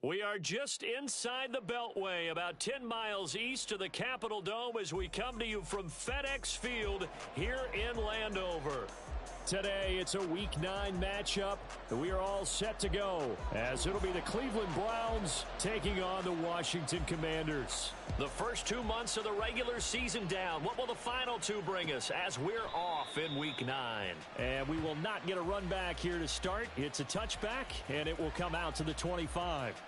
We are just inside the Beltway, about 10 miles east of the Capitol Dome as we come to you from FedEx Field here in Landover. Today, it's a Week 9 matchup. We are all set to go, as it'll be the Cleveland Browns taking on the Washington Commanders. The first 2 months of the regular season down. What will the final two bring us as we're off in Week 9? And we will not get a run back here to start. It's a touchback, and it will come out to the 25.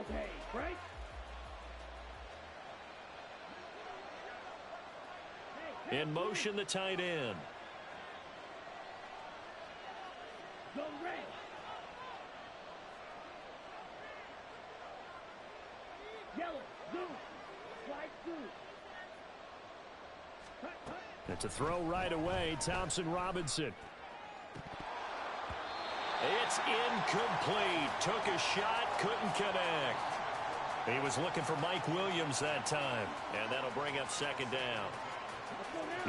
Okay, break. In motion, the tight end. Go red. Yellow, blue, white, blue. It's a throw right away, Thompson Robinson. It's incomplete. Took a shot, couldn't connect. He was looking for Mike Williams that time, and that'll bring up second down.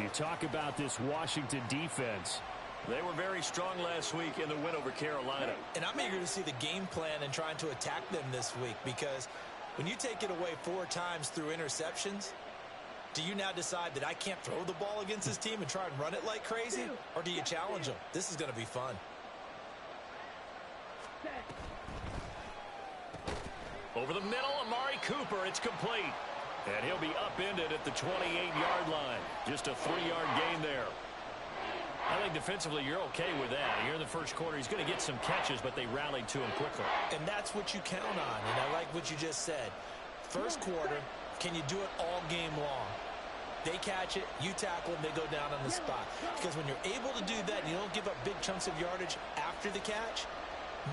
You talk about this Washington defense. They were very strong last week in the win over Carolina. And I'm eager to see the game plan and trying to attack them this week, because when you take it away 4 times through interceptions, do you now decide that I can't throw the ball against this team and try and run it like crazy? Or do you challenge them? This is going to be fun. Over the middle, Amari Cooper. It's complete. And he'll be upended at the 28-yard line. Just a 3-yard gain there. I think defensively you're okay with that. Here in the first quarter, he's going to get some catches, but they rallied to him quickly. And that's what you count on. And I like what you just said. First quarter, can you do it all game long? They catch it, you tackle them, they go down on the spot. Because when you're able to do that and you don't give up big chunks of yardage after the catch,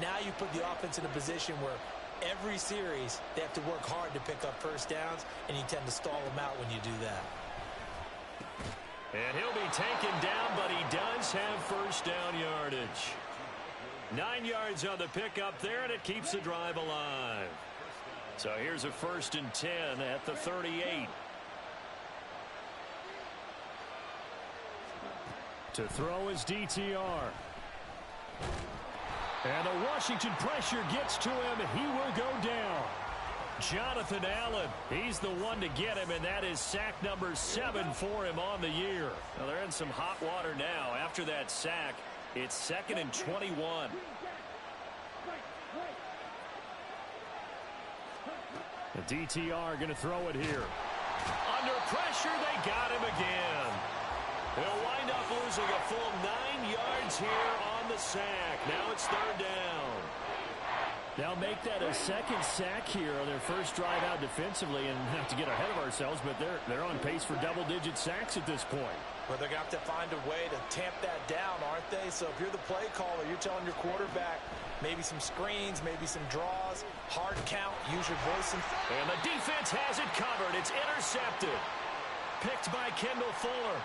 now you put the offense in a position where every series they have to work hard to pick up first downs, and you tend to stall them out when you do that. And he'll be taken down, but he does have first down yardage. 9 yards on the pickup there, and it keeps the drive alive. So here's a 1st and 10 at the 38. To throw is DTR. And the Washington pressure gets to him. He will go down. Jonathan Allen, he's the one to get him, and that is sack number 7 for him on the year. Now they're in some hot water now. After that sack, it's 2nd and 21. The DTR going to throw it here. Under pressure, they got him again. He'll wind up losing a full 9 yards here on the sack. Now it's 3rd down. They'll make that a 2nd sack here on their first drive out defensively, and have to get ahead of ourselves, but they're on pace for double-digit sacks at this point. But they're going to have to find a way to tamp that down, aren't they? So if you're the play caller, you're telling your quarterback maybe some screens, maybe some draws, hard count, use your voice. And the defense has it covered. It's intercepted. Picked by Kendall Fuller.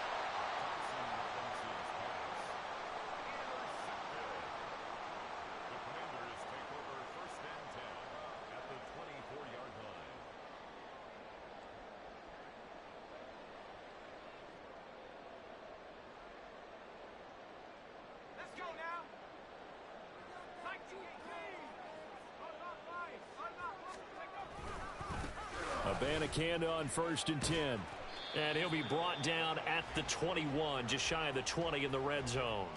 Abanikanda on 1st and 10. And he'll be brought down at the 21, just shy of the 20 in the red zone.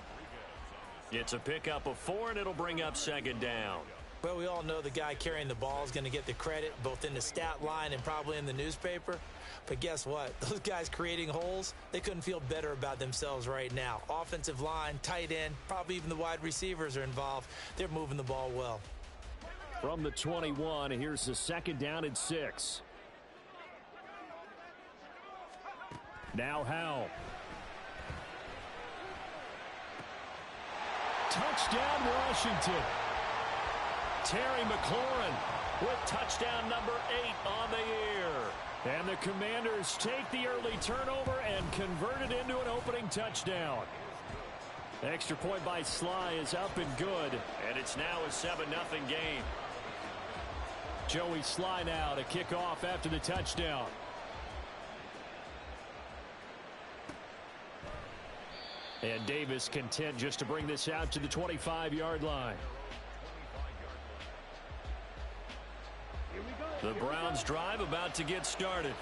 It's a pickup of 4, and it'll bring up 2nd down. Well, we all know the guy carrying the ball is going to get the credit, both in the stat line and probably in the newspaper. But guess what? Those guys creating holes, they couldn't feel better about themselves right now. Offensive line, tight end, probably even the wide receivers are involved. They're moving the ball well. From the 21, here's the 2nd down and 6. Now Howell. Touchdown, Washington. Terry McLaurin with touchdown number 8 on the year. And the Commanders take the early turnover and convert it into an opening touchdown. Extra point by Sly is up and good, and it's now a 7-0 game. Joey Sly now to kick off after the touchdown. And Davis content just to bring this out to the 25-yard line. The Browns drive about to get started.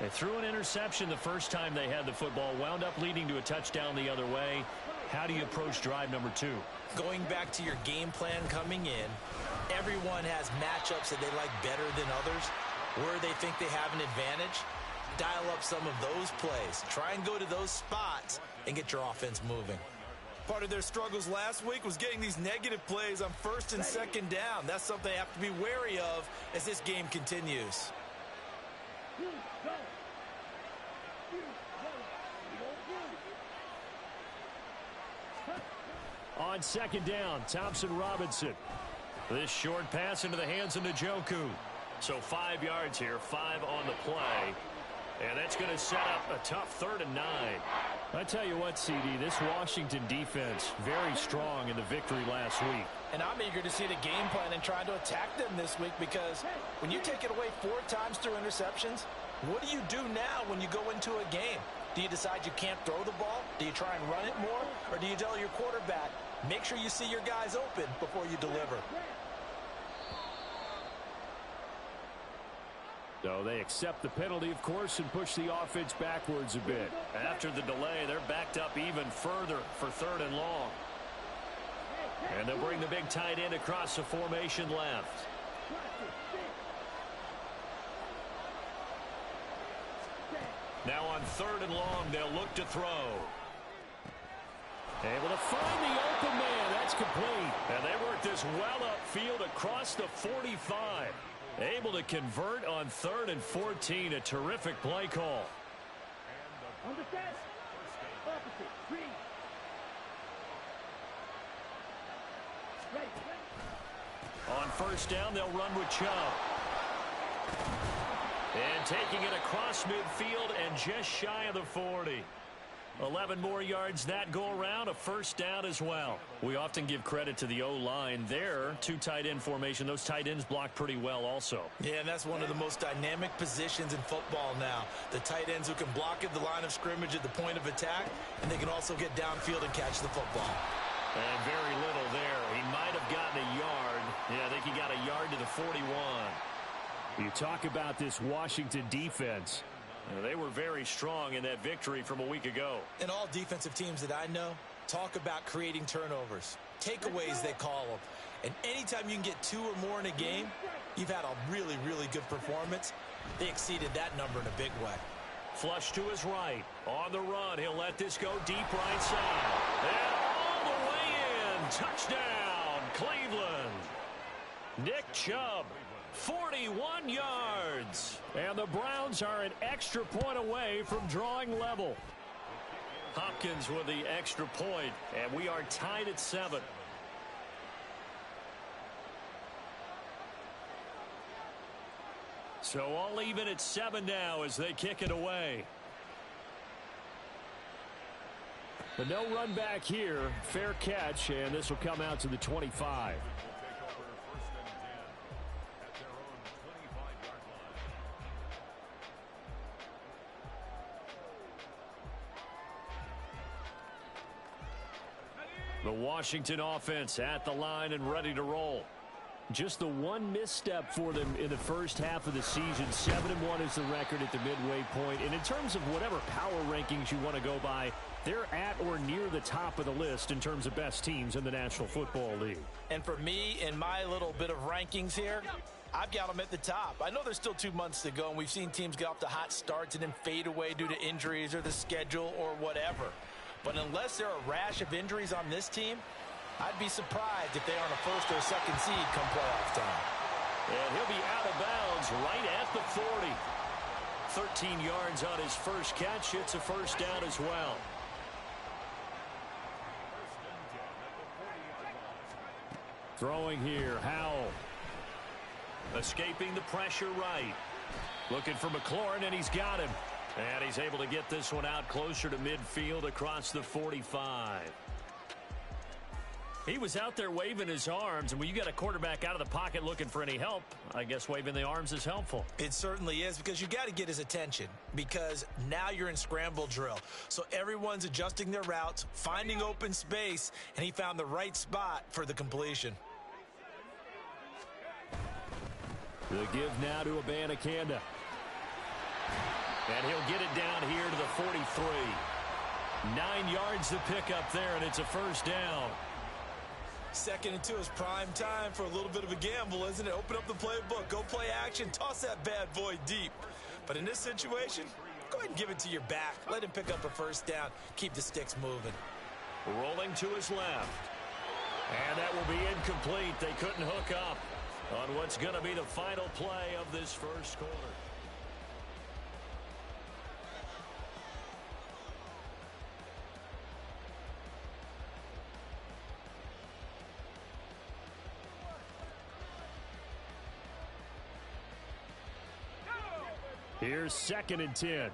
They threw an interception the first time they had the football, wound up leading to a touchdown the other way. How do you approach drive number 2? Going back to your game plan coming in, everyone has matchups that they like better than others, where they think they have an advantage. Dial up some of those plays. Try and go to those spots and get your offense moving. Part of their struggles last week was getting these negative plays on first and second down. That's something they have to be wary of as this game continues. On second down, Thompson-Robinson. This short pass into the hands of Njoku. So 5 yards here, 5 on the play. And that's going to set up a tough 3rd and 9. I tell you what, CD, this Washington defense, very strong in the victory last week. And I'm eager to see the game plan and try to attack them this week, because when you take it away 4 times through interceptions, what do you do now when you go into a game? Do you decide you can't throw the ball? Do you try and run it more? Or do you tell your quarterback, make sure you see your guys open before you deliver? So they accept the penalty, of course, and push the offense backwards a bit. After the delay, they're backed up even further for 3rd and long. And they'll bring the big tight end across the formation left. Now on 3rd and long, they'll look to throw. Able to find the open man. That's complete. And they work this well upfield across the 45. Able to convert on 3rd and 14. A terrific play call. On the set. Opposite. Green. Right. On 1st down, they'll run with Chubb. And taking it across midfield and just shy of the 40. 11 more yards that go around, a 1st down as well. We often give credit to the O-line there. 2 tight end formation. Those tight ends block pretty well also. Yeah, and that's one of the most dynamic positions in football now. The tight ends who can block at the line of scrimmage at the point of attack, and they can also get downfield and catch the football. And very little there. He might have gotten a yard. Yeah, I think he got a yard to the 41. You talk about this Washington defense. They were very strong in that victory from a week ago. And all defensive teams that I know talk about creating turnovers. Takeaways, they call them. And anytime you can get 2 or more in a game, you've had a really, really good performance. They exceeded that number in a big way. Flush to his right. On the run, he'll let this go deep right side. And all the way in. Touchdown, Cleveland. Nick Chubb. 41 yards. And the Browns are an extra point away from drawing level. Hopkins with the extra point, and we are tied at 7. So all even at 7 now as they kick it away. But no run back here. Fair catch, and this will come out to the 25. The Washington offense at the line and ready to roll. Just the one misstep for them in the first half of the season. 7-1 is the record at the midway point. And in terms of whatever power rankings you want to go by, they're at or near the top of the list in terms of best teams in the National Football League. And for me, in my little bit of rankings here, I've got them at the top. I know there's still 2 months to go, and we've seen teams get off to hot starts and then fade away due to injuries or the schedule or whatever. But unless there are a rash of injuries on this team, I'd be surprised if they aren't a 1st or 2nd seed come playoff time. And he'll be out of bounds right at the 40. 13 yards on his first catch. It's a 1st down as well. Throwing here, Howell. Escaping the pressure right. Looking for McLaurin, and he's got him. And he's able to get this one out closer to midfield across the 45. He was out there waving his arms, and when you got a quarterback out of the pocket looking for any help, I guess waving the arms is helpful. It certainly is, because you got to get his attention, because now you're in scramble drill. So everyone's adjusting their routes, finding open space, and he found the right spot for the completion. The give now to Abanikanda. And he'll get it down here to the 43. 9 yards to pick up there, and it's a first down. 2nd and 2 is prime time for a little bit of a gamble, isn't it? Open up the playbook, go play action, toss that bad boy deep. But in this situation, go ahead and give it to your back. Let him pick up a first down. Keep the sticks moving. Rolling to his left. And that will be incomplete. They couldn't hook up on what's going to be the final play of this first quarter. Here's 2nd and 10.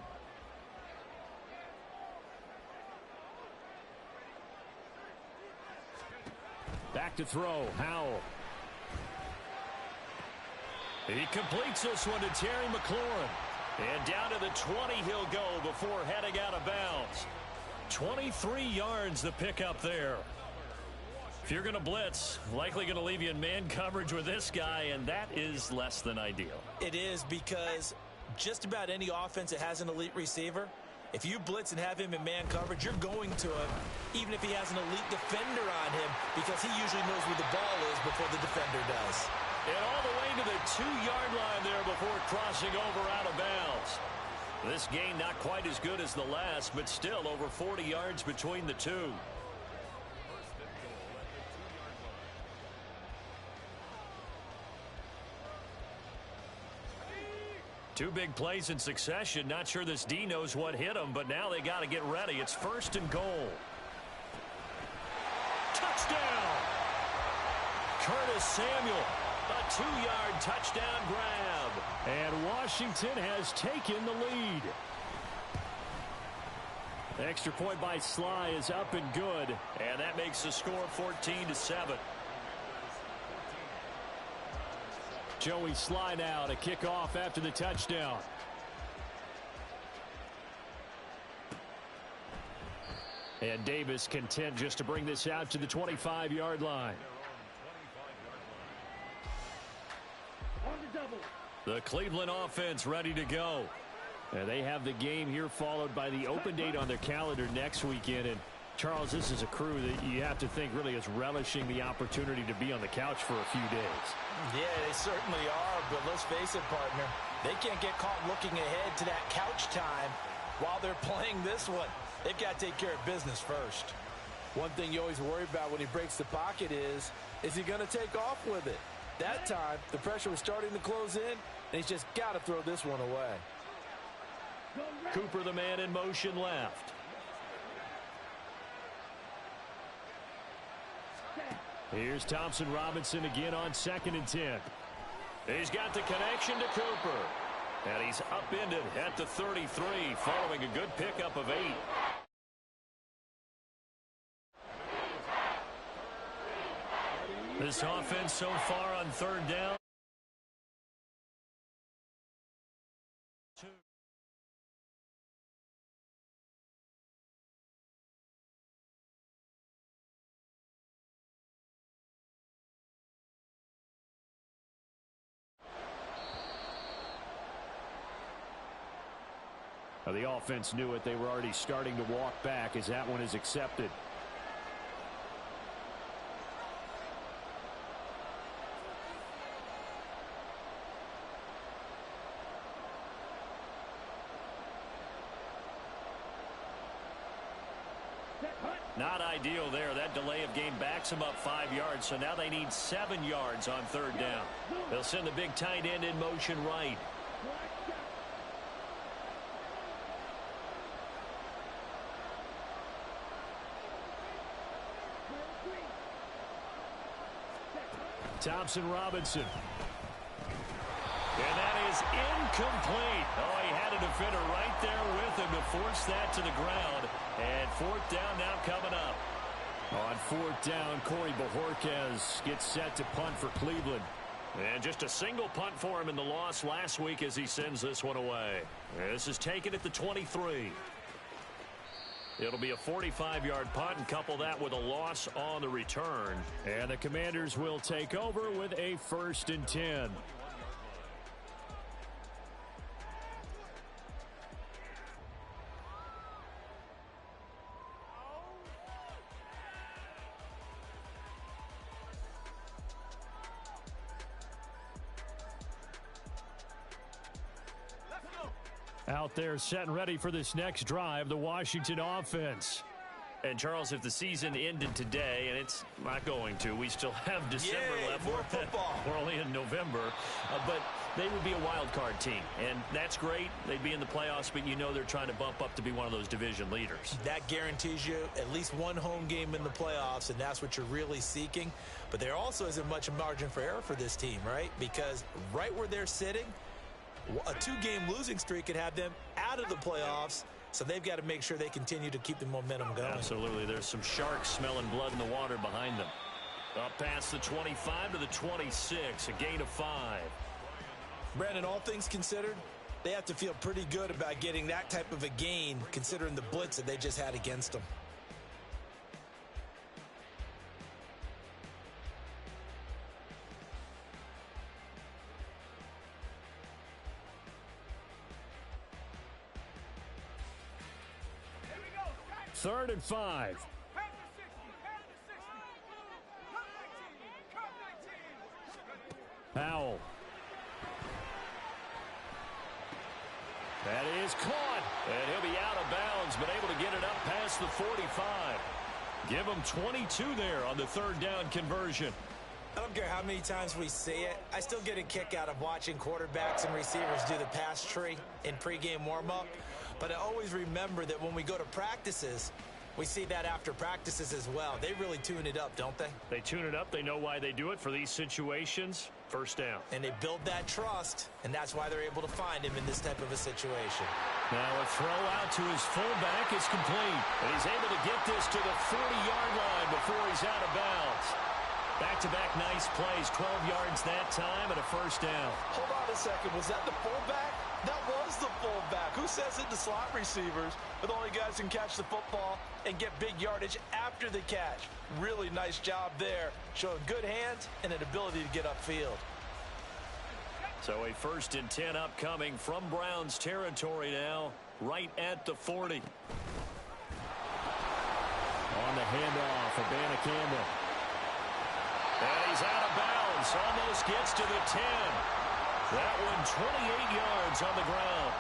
Back to throw, Howell. He completes this one to Terry McLaurin. And down to the 20 he'll go before heading out of bounds. 23 yards the pickup there. If you're going to blitz, likely going to leave you in man coverage with this guy, and that is less than ideal. It is, because just about any offense that has an elite receiver, if you blitz and have him in man coverage, you're going to him, even if he has an elite defender on him, because he usually knows where the ball is before the defender does. And all the way to the 2-yard line there before crossing over out of bounds. This gain not quite as good as the last, but still over 40 yards between the two. Two big plays in succession. Not sure this D knows what hit him, but now they got to get ready. It's 1st and goal. Touchdown! Curtis Samuel, a 2-yard touchdown grab. And Washington has taken the lead. The extra point by Sly is up and good, and that makes the score 14-7. Joey Sly now to kick off after the touchdown. And Davis content just to bring this out to the 25-yard line. The Cleveland offense ready to go. And they have the game here followed by the open date on their calendar next weekend. And Charles, this is a crew that you have to think really is relishing the opportunity to be on the couch for a few days. Yeah, they certainly are, but let's face it, partner, they can't get caught looking ahead to that couch time while they're playing this one. They've got to take care of business first. One thing you always worry about when he breaks the pocket is he going to take off with it? That time, the pressure was starting to close in, and he's just got to throw this one away. Cooper, the man in motion left. Here's Thompson Robinson again on 2nd and 10. He's got the connection to Cooper. And he's upended at the 33 following a good pickup of 8. This offense so far on 3rd down. The offense knew it. They were already starting to walk back as that one is accepted. Not ideal there. That delay of game backs them up 5 yards, so now they need 7 yards on 3rd down. They'll send the big tight end in motion right. Thompson Robinson. And that is incomplete. Oh, he had a defender right there with him to force that to the ground. And 4th down now coming up. On fourth down, Corey Bojorquez gets set to punt for Cleveland. And just a single punt for him in the loss last week as he sends this one away. This is taken at the 23. It'll be a 45-yard punt, and couple that with a loss on the return. And the Commanders will take over with a 1st and 10. Out there set and ready for this next drive, the Washington offense. And, Charles, if the season ended today, and it's not going to, we still have December left. More football. We're only in November. But they would be a wild card team, and that's great. They'd be in the playoffs, but you know they're trying to bump up to be one of those division leaders. That guarantees you at least one home game in the playoffs, and that's what you're really seeking. But there also isn't much margin for error for this team, right? Because right where they're sitting, a 2-game losing streak could have them out of the playoffs, so they've got to make sure they continue to keep the momentum going. Absolutely. There's some sharks smelling blood in the water behind them. Up past the 25 to the 26, a gain of 5. Brandon, all things considered, they have to feel pretty good about getting that type of a gain considering the blitz that they just had against them. Third and 5. Powell. That is caught. And he'll be out of bounds, but able to get it up past the 45. Give him 22 there on the 3rd down conversion. I don't care how many times we see it. I still get a kick out of watching quarterbacks and receivers do the pass tree in pregame warm-up. But I always remember that when we go to practices, we see that after practices as well. They really tune it up, don't they? They tune it up. They know why they do it for these situations. 1st down. And they build that trust, and that's why they're able to find him in this type of a situation. Now a throw out to his fullback is complete. And he's able to get this to the 40-yard line before he's out of bounds. Back-to-back nice plays, 12 yards that time and a 1st down. Hold on a second. Was that the fullback? That was the fullback. Who says it to slot receivers? But only guys can catch the football and get big yardage after the catch. Really nice job there. Showing good hands and an ability to get upfield. So a 1st and 10 upcoming from Browns territory now, right at the 40. On the handoff, Abana Campbell. And he's out of bounds. Almost gets to the 10. That one 28 yards on the ground.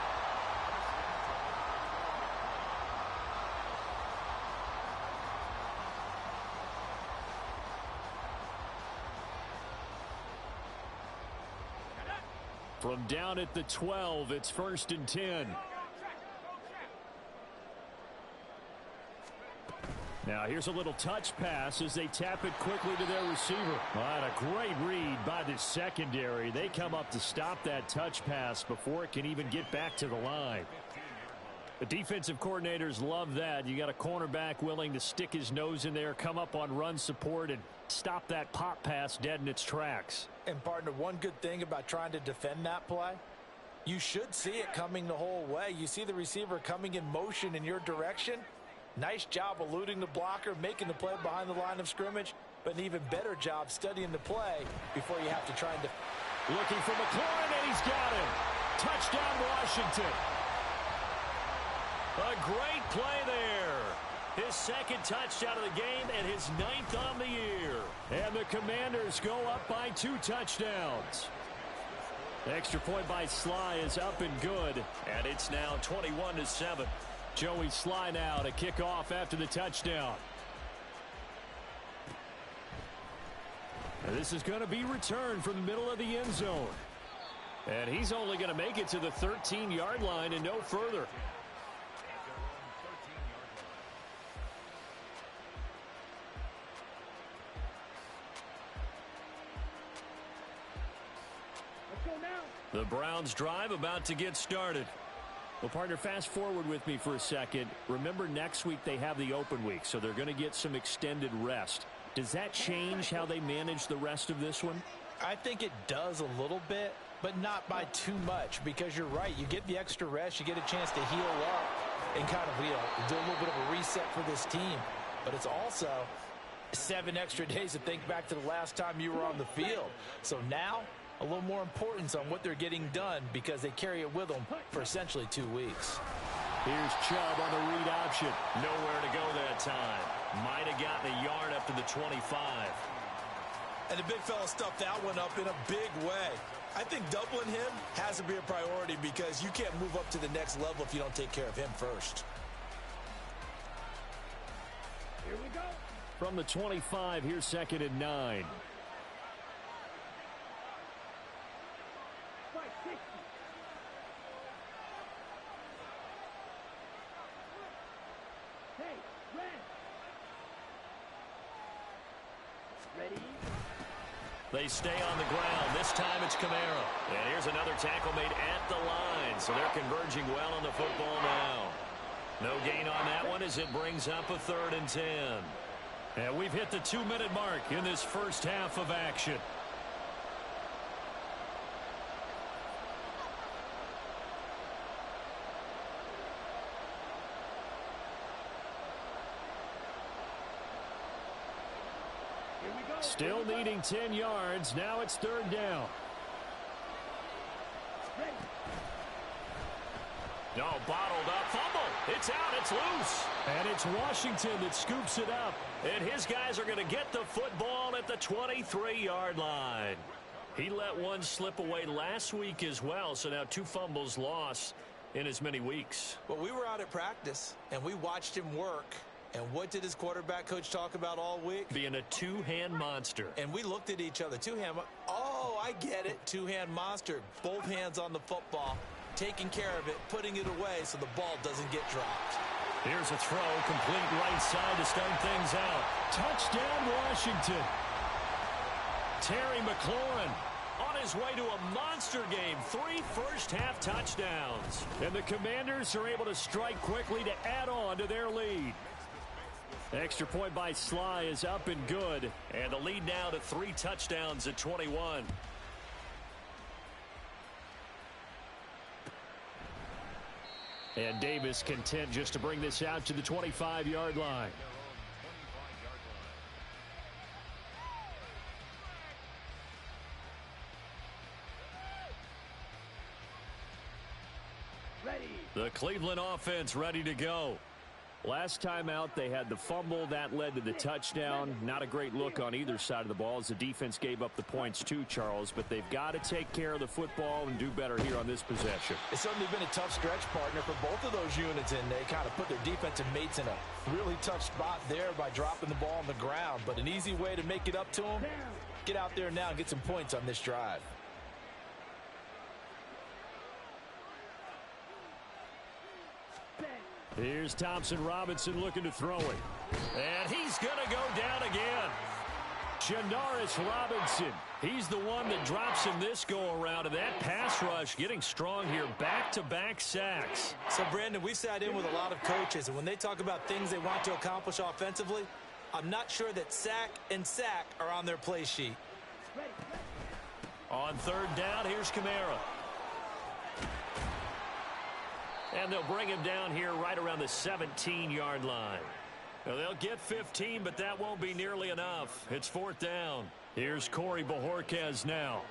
From down at the 12, it's 1st and 10. Now here's a little touch pass as they tap it quickly to their receiver. And a great read by the secondary. They come up to stop that touch pass before it can even get back to the line. The defensive coordinators love that. You got a cornerback willing to stick his nose in there, come up on run support, and stop that pop pass dead in its tracks. And partner, one good thing about trying to defend that play, you should see it coming the whole way. You see the receiver coming in motion in your direction. Nice job eluding the blocker, making the play behind the line of scrimmage, but an even better job studying the play before you have to try and looking for McLaurin, and he's got him. Touchdown, Washington. A great play there. His 2nd touchdown of the game and his 9th on the year. And the Commanders go up by 2 touchdowns. Extra point by Sly is up and good. And it's now 21-7. Joey Sly now to kick off after the touchdown. And this is going to be returned from the middle of the end zone. And he's only going to make it to the 13-yard line and no further. The Browns drive about to get started. Well, partner, fast forward with me for a second. Remember, next week they have the open week, so they're going to get some extended rest. Does that change how they manage the rest of this one? I think it does a little bit, but not by too much, because you're right. You get the extra rest. You get a chance to heal up and kind of, do a little bit of a reset for this team. But it's also 7 extra days to think back to the last time you were on the field. So now, a little more importance on what they're getting done because they carry it with them for essentially 2 weeks. Here's Chubb on the read option. Nowhere to go that time. Might have gotten a yard up to the 25. And the big fella stuffed that one up in a big way. I think doubling him has to be a priority because you can't move up to the next level if you don't take care of him first. Here we go. From the 25, here's 2nd and 9. They stay on the ground. This time it's Kamara. And here's another tackle made at the line. So they're converging well on the football now. No gain on that one as it brings up a 3rd and 10. And we've hit the 2-minute mark in this first half of action. Still needing 10 yards. Now it's 3rd down. No, bottled up. Fumble. It's out. It's loose. And it's Washington that scoops it up. And his guys are going to get the football at the 23-yard line. He let one slip away last week as well. So now 2 fumbles lost in as many weeks. Well, we were out at practice, and we watched him work. And what did his quarterback coach talk about all week? Being a 2-hand monster. And we looked at each other. 2-hand. Oh, I get it. 2-hand monster. Both hands on the football, taking care of it, putting it away so the ball doesn't get dropped. Here's a throw, complete right side to start things out. Touchdown, Washington. Terry McLaurin on his way to a monster game. 3 first-half touchdowns. And the Commanders are able to strike quickly to add on to their lead. Extra point by Sly is up and good. And the lead now to 3 touchdowns at 21. And Davis content just to bring this out to the 25-yard line. Ready. The Cleveland offense ready to go. Last time out, they had the fumble. That led to the touchdown. Not a great look on either side of the ball as the defense gave up the points too, Charles. But they've got to take care of the football and do better here on this possession. It's certainly been a tough stretch, partner, for both of those units, and they kind of put their defensive mates in a really tough spot there by dropping the ball on the ground. But an easy way to make it up to them, get out there now and get some points on this drive. Here's Thompson Robinson looking to throw it. And he's going to go down again. Janaris Robinson. He's the one that drops in this go-around. And that pass rush getting strong here. Back-to-back sacks. So, Brandon, we sat in with a lot of coaches. And when they talk about things they want to accomplish offensively, I'm not sure that sack and sack are on their play sheet. On 3rd down, here's Kamara. And they'll bring him down here right around the 17-yard line. Now, they'll get 15, but that won't be nearly enough. It's 4th down. Here's Corey Bojorquez now.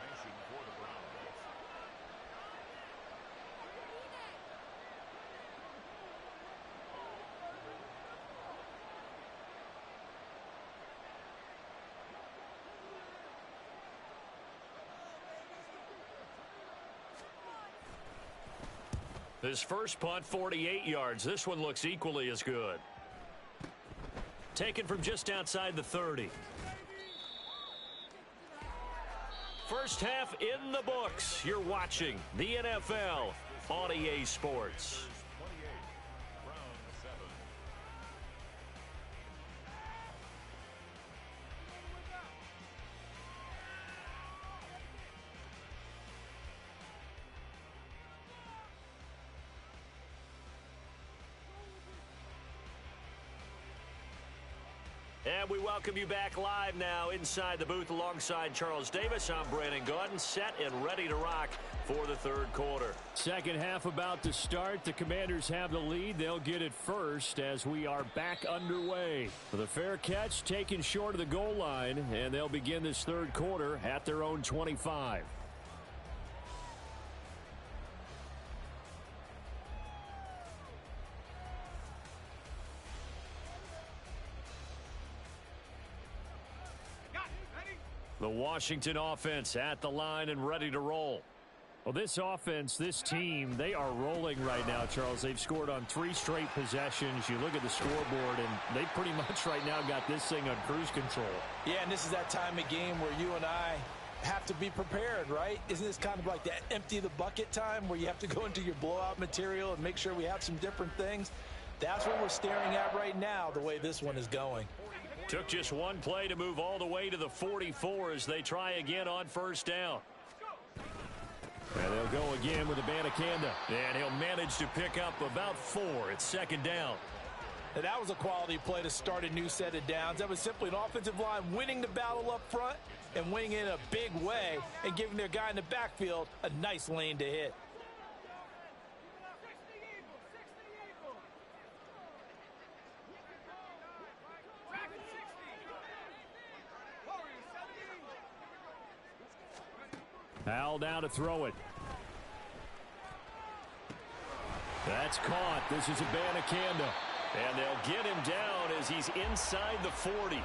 His first punt, 48 yards. This one looks equally as good. Taken from just outside the 30. First half in the books. You're watching the NFL on EA Sports. And we welcome you back live now inside the booth alongside Charles Davis. I'm Brandon Gaudin, set and ready to rock for the third quarter. Second half about to start. The Commanders have the lead. They'll get it first as we are back underway. The fair catch taken short of the goal line, and they'll begin this third quarter at their own 25. The Washington offense at the line and ready to roll. Well, this offense, this team, they are rolling right now, Charles. They've scored on 3 straight possessions. You look at the scoreboard, and they pretty much right now got this thing on cruise control. Yeah, and this is that time of game where you and I have to be prepared, right? Isn't this kind of like that empty the bucket time where you have to go into your blowout material and make sure we have some different things? That's what we're staring at right now, the way this one is going. Took just one play to move all the way to the 44 as they try again on first down. And they'll go again with Abanikanda. And he'll manage to pick up about 4. It's second down. Now, that was a quality play to start a new set of downs. That was simply an offensive line winning the battle up front and winning in a big way and giving their guy in the backfield a nice lane to hit. Al down to throw it. That's caught. This is Abanikanda. And they'll get him down as he's inside the 40.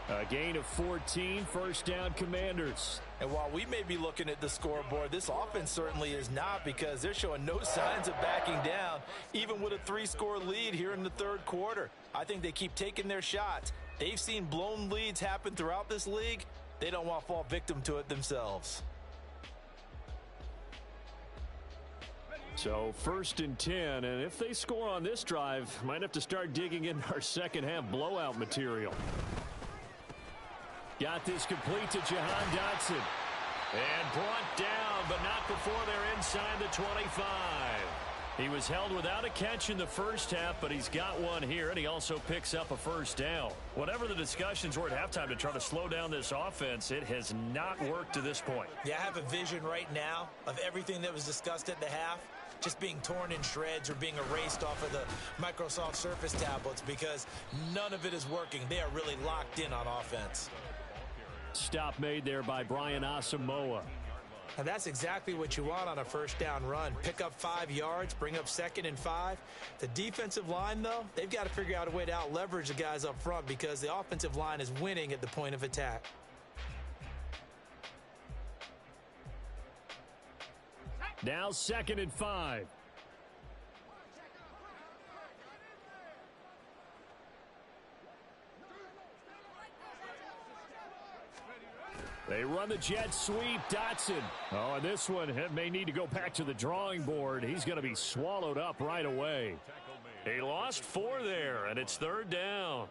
A gain of 14, first down Commanders. And while we may be looking at the scoreboard, this offense certainly is not, because they're showing no signs of backing down, even with a 3-score lead here in the third quarter. I think they keep taking their shots. They've seen blown leads happen throughout this league. They don't want to fall victim to it themselves. So first and 10, and if they score on this drive, might have to start digging in our second half blowout material. Got this complete to Jahan Dotson. And brought down, but not before they're inside the 25. He was held without a catch in the first half, but he's got one here, and he also picks up a first down. Whatever the discussions were at halftime to try to slow down this offense, it has not worked to this point. Yeah, I have a vision right now of everything that was discussed at the half just being torn in shreds or being erased off of the Microsoft Surface tablets, because none of it is working. They are really locked in on offense. Stop made there by Brian Asamoah. And that's exactly what you want on a first down run. Pick up 5 yards, bring up 2nd and 5. The defensive line, though, they've got to figure out a way to out-leverage the guys up front, because the offensive line is winning at the point of attack. Now 2nd and 5. They run the jet sweep. Dotson. Oh, and this one may need to go back to the drawing board. He's going to be swallowed up right away. He lost 4 there, and it's third down.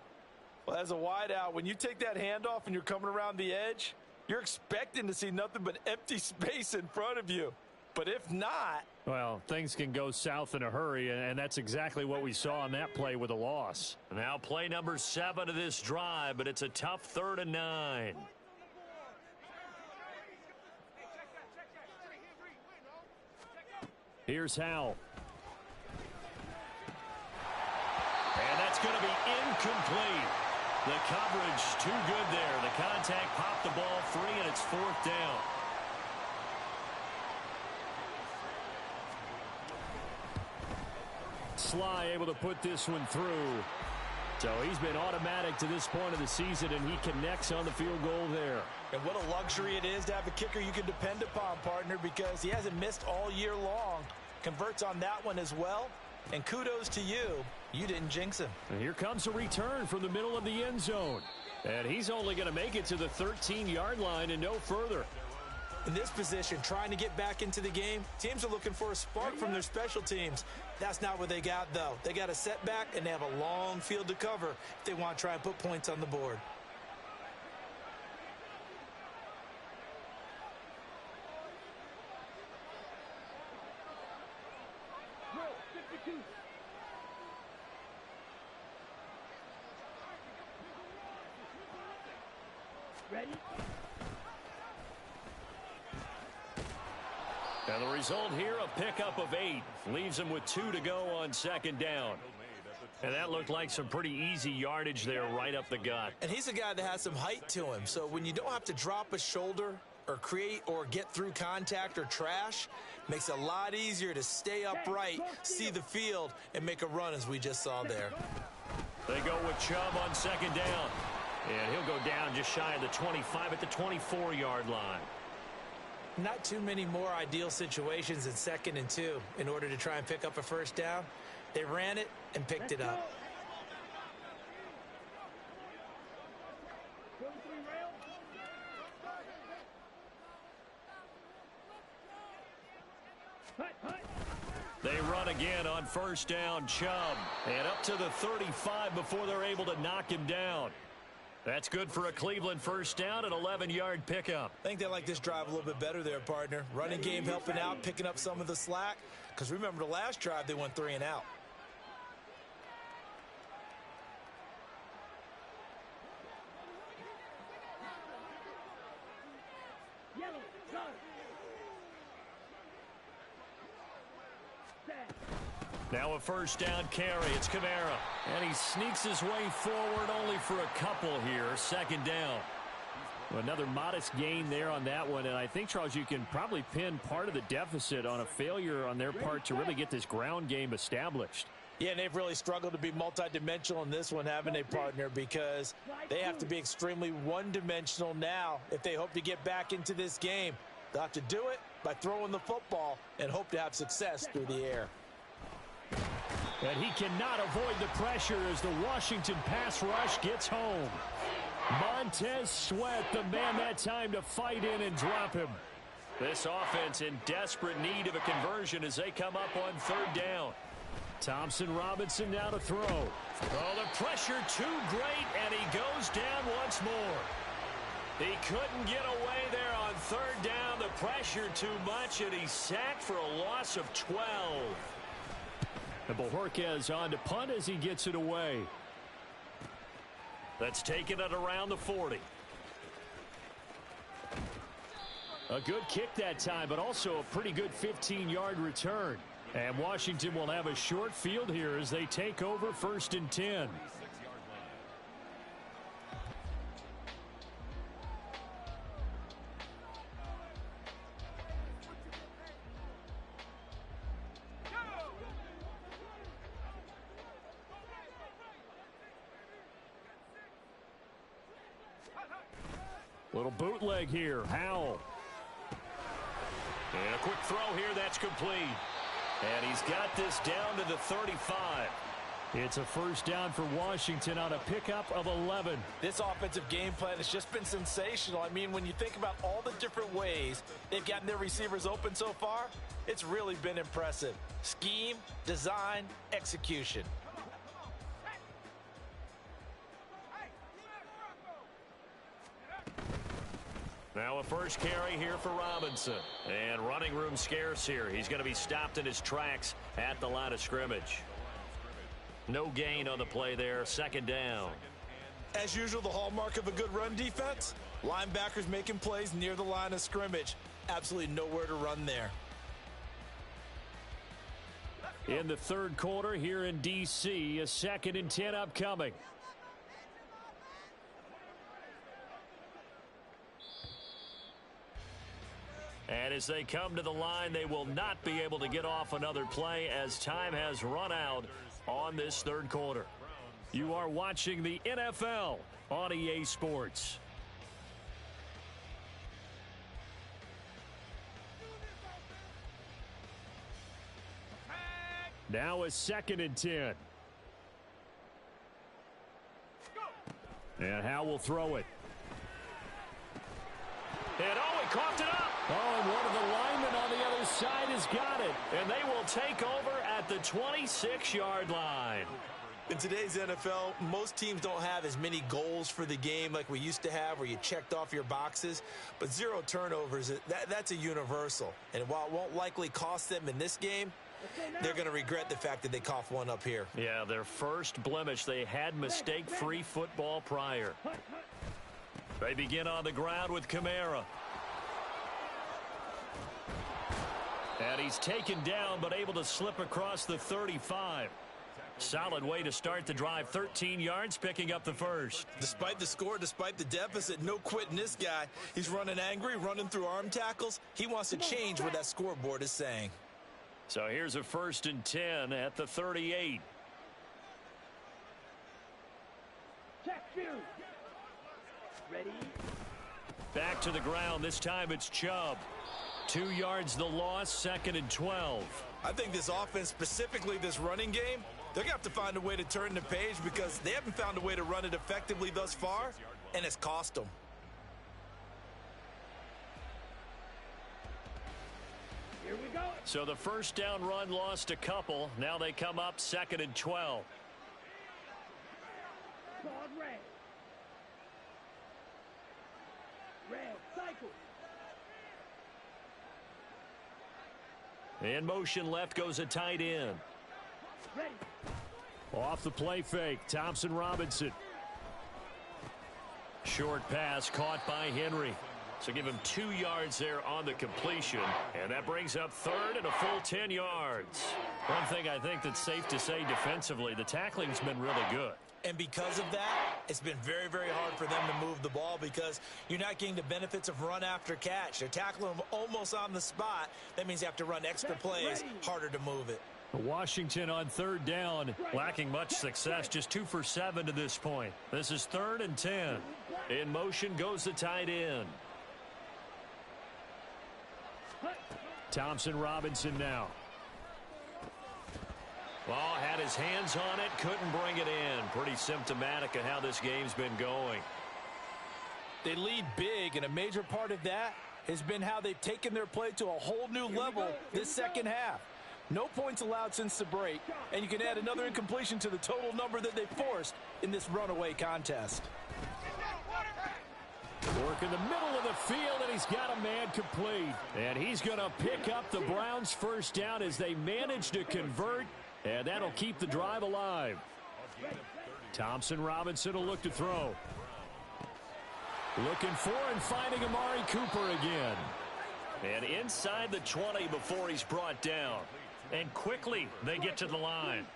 Well, as a wideout, when you take that handoff and you're coming around the edge, you're expecting to see nothing but empty space in front of you. But if not, well, things can go south in a hurry, and that's exactly what we saw on that play with a loss. Now play number 7 of this drive, but it's a tough 3rd and 9. Here's Howell. And that's going to be incomplete. The coverage too good there. The contact popped the ball free, and it's 4th down. Sly able to put this one through. So he's been automatic to this point of the season, and he connects on the field goal there. And what a luxury it is to have a kicker you can depend upon, partner, because he hasn't missed all year long. Converts on that one as well. And kudos to you. You didn't jinx him. And here comes a return from the middle of the end zone. And he's only going to make it to the 13-yard line and no further. In this position, trying to get back into the game, teams are looking for a spark from their special teams. That's not what they got, though. They got a setback, and they have a long field to cover if they want to try and put points on the board. And the result here, a pickup of 8. Leaves him with 2 to go on second down. And that looked like some pretty easy yardage there right up the gut. And he's a guy that has some height to him. So when you don't have to drop a shoulder or create or get through contact or trash, makes it a lot easier to stay upright, see the field, and make a run as we just saw there. They go with Chubb on second down. And he'll go down just shy of the 25 at the 24-yard line. Not too many more ideal situations than 2nd and 2 in order to try and pick up a first down. They ran it and picked it up. They run again on first down, Chubb. And up to the 35 before they're able to knock him down. That's good for a Cleveland first down, an 11-yard pickup. I think they like this drive a little bit better there, partner. Running game helping out, picking up some of the slack. Because remember the last drive, they went 3 and out. Now a first down carry. It's Kamara. And he sneaks his way forward only for a couple here. Second down. Well, another modest gain there on that one. And I think, Charles, you can probably pin part of the deficit on a failure on their part to really get this ground game established. Yeah, and they've really struggled to be multidimensional in this one, haven't they, partner? Because they have to be extremely one-dimensional now if they hope to get back into this game. They'll have to do it by throwing the football and hope to have success through the air. And he cannot avoid the pressure as the Washington pass rush gets home. Montez Sweat, the man that time to fight in and drop him. This offense in desperate need of a conversion as they come up on third down. Thompson Robinson now to throw. Oh, the pressure too great, and he goes down once more. He couldn't get away there on third down. The pressure too much, and he's sacked for a loss of 12. And Bojorquez on to punt as he gets it away. That's taken it around the 40. A good kick that time, but also a pretty good 15-yard return. And Washington will have a short field here as they take over 1st and 10. Little bootleg here. Howell. And a quick throw here. That's complete. And he's got this down to the 35. It's a first down for Washington on a pickup of 11. This offensive game plan has just been sensational. I mean, when you think about all the different ways they've gotten their receivers open so far, it's really been impressive. Scheme, design, execution. Now a first carry here for Robinson. And running room scarce here. He's going to be stopped in his tracks at the line of scrimmage. No gain on the play there. Second down. As usual, the hallmark of a good run defense, linebackers making plays near the line of scrimmage. Absolutely nowhere to run there. In the third quarter here in D.C., a 2nd and 10 upcoming. And as they come to the line, they will not be able to get off another play as time has run out on this third quarter. You are watching the NFL on EA Sports. Now a 2nd and 10. And Howe will throw it. And oh, he coughed it up. Oh, and one of the linemen on the other side has got it. And they will take over at the 26-yard line. In today's NFL, most teams don't have as many goals for the game like we used to have where you checked off your boxes. But 0 turnovers, that's a universal. And while it won't likely cost them in this game, they're going to regret the fact that they coughed one up here. Yeah, their first blemish. They had mistake-free football prior. They begin on the ground with Kamara. And he's taken down but able to slip across the 35. Solid way to start the drive. 13 yards, picking up the first. Despite the score, despite the deficit, no quitting this guy. He's running angry, running through arm tackles. He wants to change what that scoreboard is saying. So here's a 1st and 10 at the 38. Ready? Back to the ground. This time it's Chubb. 2 yards the loss, 2nd and 12. I think this offense, specifically this running game, they're going to have to find a way to turn the page because they haven't found a way to run it effectively thus far, and it's cost them. Here we go. So the first down run lost a couple. Now they come up 2nd and 12. Squad red. Red, cycle. In motion left goes a tight end. Ready. Off the play fake, Thompson Robinson. Short pass caught by Henry. So give him 2 yards there on the completion. And that brings up 3rd and a full 10 yards. One thing I think that's safe to say defensively, the tackling's been really good. And because of that, it's been very, very hard for them to move the ball because you're not getting the benefits of run after catch. They're tackling them almost on the spot. That means you have to run extra plays, harder to move it. Washington on 3rd down. Lacking much success, just 2 for 7 to this point. This is 3rd and 10. In motion goes the tight end. Thompson Robinson now. Well, had his hands on it, couldn't bring it in. Pretty symptomatic of how this game's been going. They lead big, and a major part of that has been how they've taken their play to a whole new level this second half. No points allowed since the break, and you can add another incompletion to the total number that they forced in this runaway contest. Work in the middle of the field, and he's got a man complete. And he's going to pick up the Browns' first down as they manage to convert, and that'll keep the drive alive. Thompson Robinson will look to throw. Looking for and finding Amari Cooper again. And inside the 20 before he's brought down. And quickly they get to the line.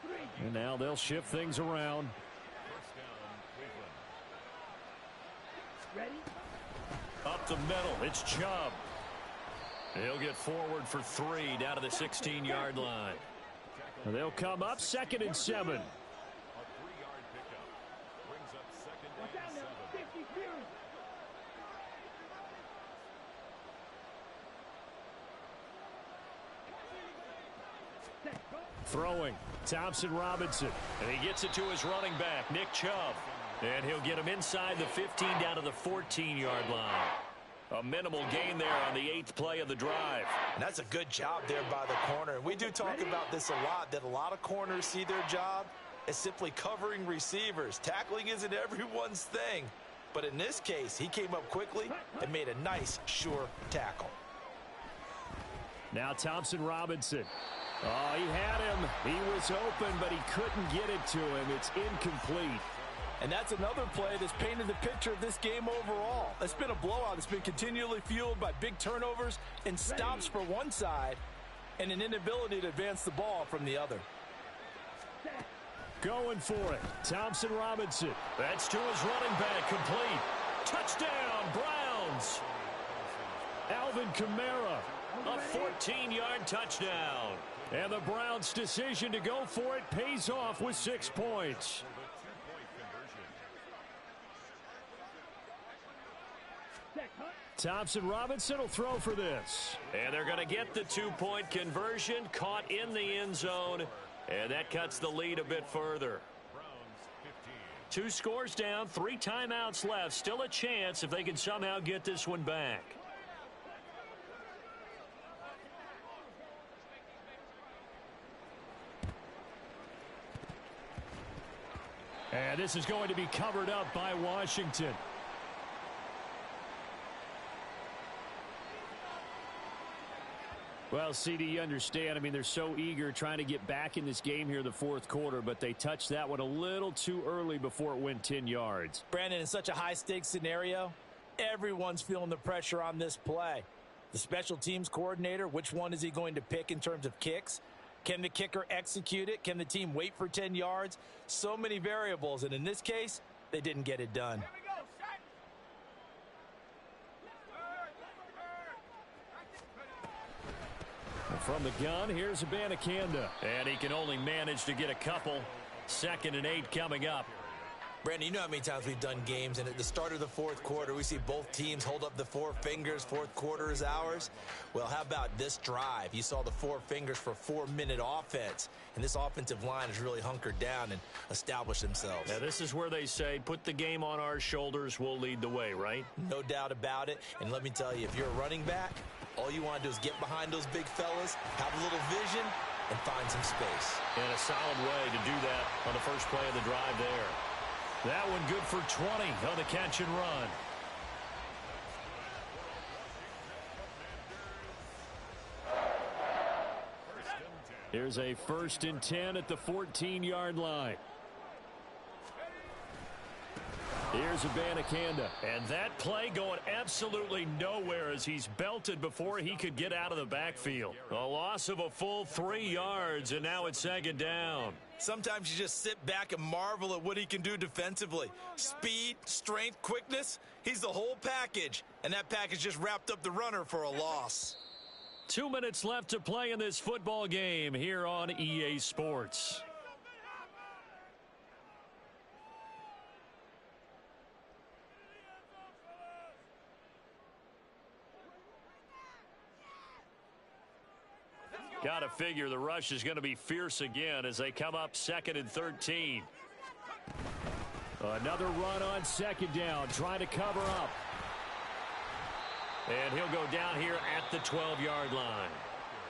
And now they'll shift things around. Ready? Up the middle, it's Chubb. He'll get forward for 3 down to the 16-yard line. And they'll come up 2nd and 7. Watch out now. 50 Fury. Throwing, Thompson Robinson. And he gets it to his running back, Nick Chubb. And he'll get him inside the 15 down to the 14-yard line. A minimal gain there on the 8th play of the drive. And that's a good job there by the corner. And we do talk about this a lot, that a lot of corners see their job as simply covering receivers. Tackling isn't everyone's thing. But in this case, he came up quickly and made a nice, sure tackle. Now Thompson Robinson. Oh, he had him. He was open, but he couldn't get it to him. It's incomplete. And that's another play that's painted the picture of this game overall. It's been a blowout. It's been continually fueled by big turnovers and stops for one side and an inability to advance the ball from the other. Going for it. Thompson Robinson. That's to his running back, complete. Touchdown, Browns. Alvin Kamara. A 14-yard touchdown. And the Browns' decision to go for it pays off with 6 points. Thompson Robinson will throw for this. And they're going to get the 2-point conversion, caught in the end zone, and that cuts the lead a bit further. 2 scores down, 3 timeouts left. Still a chance if they can somehow get this one back. And this is going to be covered up by Washington. Well, CD, you understand. I mean, they're so eager trying to get back in this game here in the 4th quarter, but they touched that one a little too early before it went 10 yards. Brandon, in such a high-stakes scenario, Everyone's feeling the pressure on this play. The special teams coordinator, which one is he going to pick in terms of kicks? Can the kicker execute it? Can the team wait for 10 yards? So many variables, and in this case, they didn't get it done. From the gun, here's Abanikanda. And he can only manage to get a couple. 2nd and 8 coming up. Brandon, you know how many times we've done games, and at the start of the fourth quarter, we see both teams hold up the 4 fingers. Fourth quarter is ours. Well, how about this drive? You saw the 4 fingers for 4-minute offense, and this offensive line has really hunkered down and established themselves. Now, this is where they say, put the game on our shoulders, we'll lead the way, right? No doubt about it, and let me tell you, if you're a running back, all you want to do is get behind those big fellas, have a little vision, and find some space. And a solid way to do that on the first play of the drive there. That one good for 20 on the catch and run. Here's a 1st and 10 at the 14-yard line. Here's Abanikanda. And that play going absolutely nowhere as he's belted before he could get out of the backfield. A loss of a full 3 yards, and now it's 2nd down. Sometimes you just sit back and marvel at what he can do defensively. Speed, strength, quickness, he's the whole package. And that package just wrapped up the runner for a loss. 2 minutes left to play in this football game here on EA Sports. Got to figure the rush is going to be fierce again as they come up 2nd and 13. Another run on 2nd down, trying to cover up. And he'll go down here at the 12-yard line.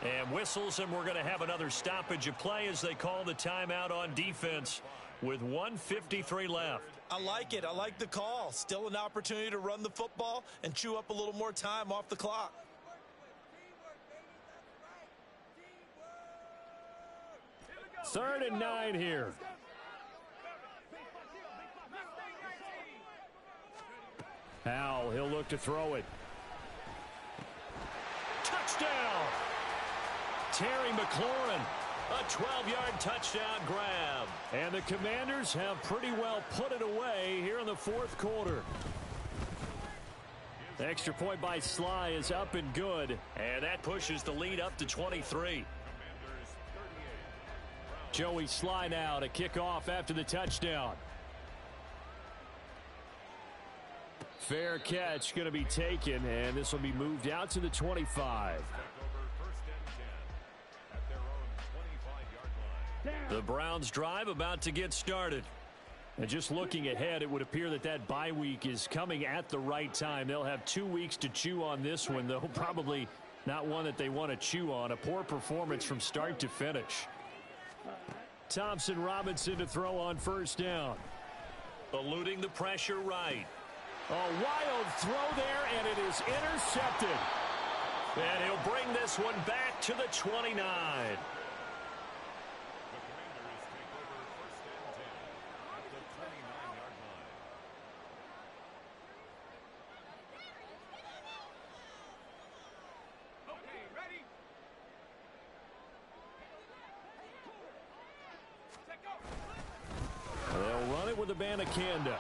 And whistles, and we're going to have another stoppage of play as they call the timeout on defense with 1:53 left. I like it. I like the call. Still an opportunity to run the football and chew up a little more time off the clock. 3rd and 9 here. Howell, he'll look to throw it. Touchdown! Terry McLaurin, a 12-yard touchdown grab. And the Commanders have pretty well put it away here in the 4th quarter. The extra point by Sly is up and good. And that pushes the lead up to 23. Joey Sly now to kick off after the touchdown. Fair catch going to be taken, and this will be moved out to the 25. The Browns drive about to get started. And just looking ahead, it would appear that that bye week is coming at the right time. They'll have 2 weeks to chew on this one, though probably not one that they want to chew on. A poor performance from start to finish. Thompson Robinson to throw on 1st down. Eluding the pressure right. A wild throw there, and it is intercepted. And he'll bring this one back to the 29. They'll run it with Abanikanda.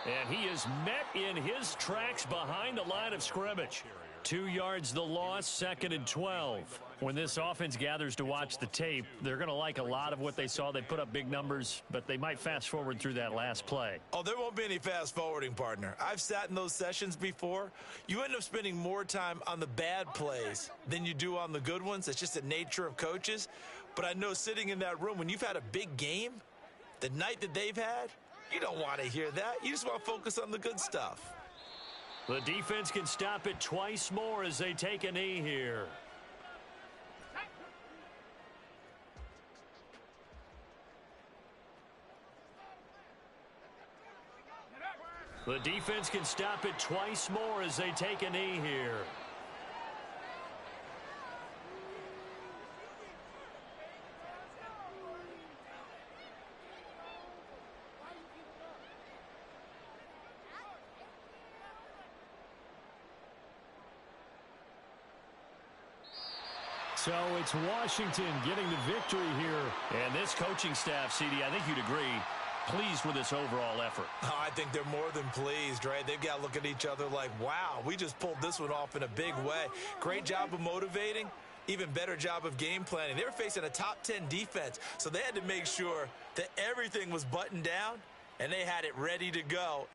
And he is met in his tracks behind the line of scrimmage. 2 yards the loss, 2nd and 12. When this offense gathers to watch the tape, they're going to like a lot of what they saw. They put up big numbers, but they might fast forward through that last play. Oh, there won't be any fast forwarding, partner. I've sat in those sessions before. You end up spending more time on the bad plays than you do on the good ones. It's just the nature of coaches. But I know sitting in that room, when you've had a big game, the night that they've had, you don't want to hear that. You just want to focus on the good stuff. The defense can stop it twice more as they take a knee here. The defense can stop it twice more as they take a knee here. So it's Washington getting the victory here. And this coaching staff, CD, I think you'd agree, pleased with this overall effort. Oh, I think they're more than pleased, right? They've got to look at each other like, wow, we just pulled this one off in a big way. Great job of motivating. Even better job of game planning. They were facing a top 10 defense, so they had to make sure that everything was buttoned down and they had it ready to go.